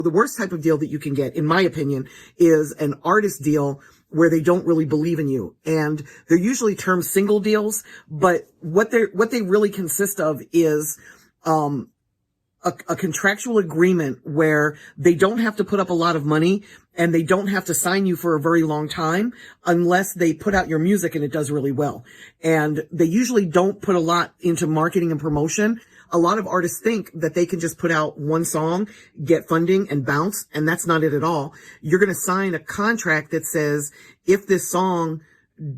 The worst type of deal that you can get, in my opinion, is an artist deal where they don't really believe in you. And they're usually termed single deals, but what they really consist of is, a contractual agreement where they don't have to put up a lot of money and they don't have to sign you for a very long time unless they put out your music and it does really well. And they usually don't put a lot into marketing and promotion. A lot of artists think that they can just put out one song, get funding, and bounce, and that's not it at all. You're going to sign a contract that says if this song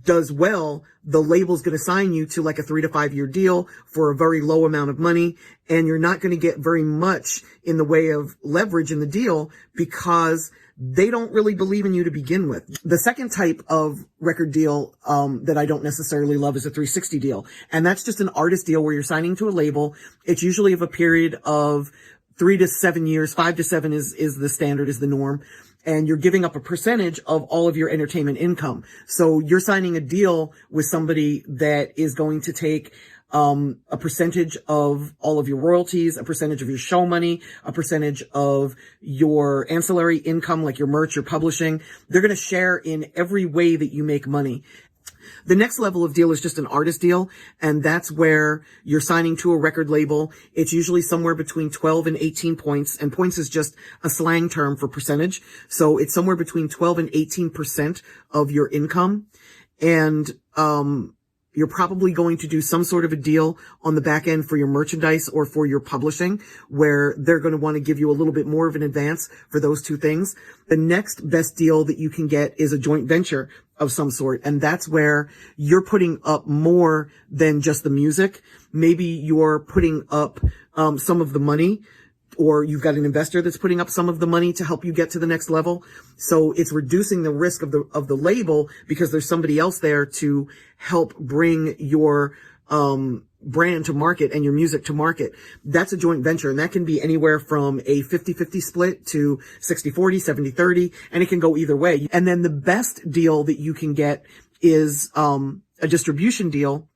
does well, the label's going to sign you to like a 3 to 5 year deal for a very low amount of money, and you're not going to get very much in the way of leverage in the deal because they don't really believe in you to begin with. The second type of record deal that I don't necessarily love is a 360 deal. And that's just an artist deal where you're signing to a label. It's usually of a period of 3 to 7 years. 5 to 7 is the standard, is the norm. And you're giving up a percentage of all of your entertainment income. So you're signing a deal with somebody that is going to take a percentage of all of your royalties, a percentage of your show money, a percentage of your ancillary income, like your merch, your publishing. They're going to share in every way that you make money. The next level of deal is just an artist deal, and that's where you're signing to a record label. It's usually somewhere between 12 and 18 points, and points is just a slang term for percentage. So it's somewhere between 12 and 18% of your income. And you're probably going to do some sort of a deal on the back end for your merchandise or for your publishing, where they're going to want to give you a little bit more of an advance for those two things. The next best deal that you can get is a joint venture of some sort. And that's where you're putting up more than just the music. Maybe you're putting up some of the money, or you've got an investor that's putting up some of the money to help you get to the next level. So it's reducing the risk of the label because there's somebody else there to help bring your brand to market and your music to market. That's a joint venture, and that can be anywhere from a 50-50 split to 60-40, 70-30, and it can go either way. And then the best deal that you can get is a distribution deal.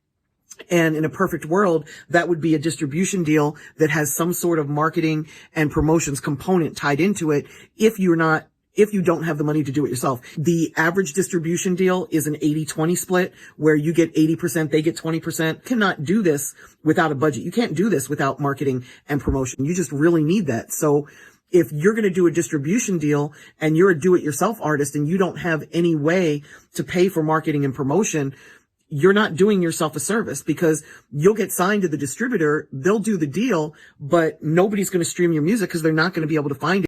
And in a perfect world, that would be a distribution deal that has some sort of marketing and promotions component tied into it if you don't have the money to do it yourself. The average distribution deal is an 80-20 split where you get 80%, they get 20%. You cannot do this without a budget. You can't do this without marketing and promotion. You just really need that. So if you're going to do a distribution deal and you're a do-it-yourself artist and you don't have any way to pay for marketing and promotion, you're not doing yourself a service, because you'll get signed to the distributor, they'll do the deal, but nobody's going to stream your music because they're not going to be able to find it.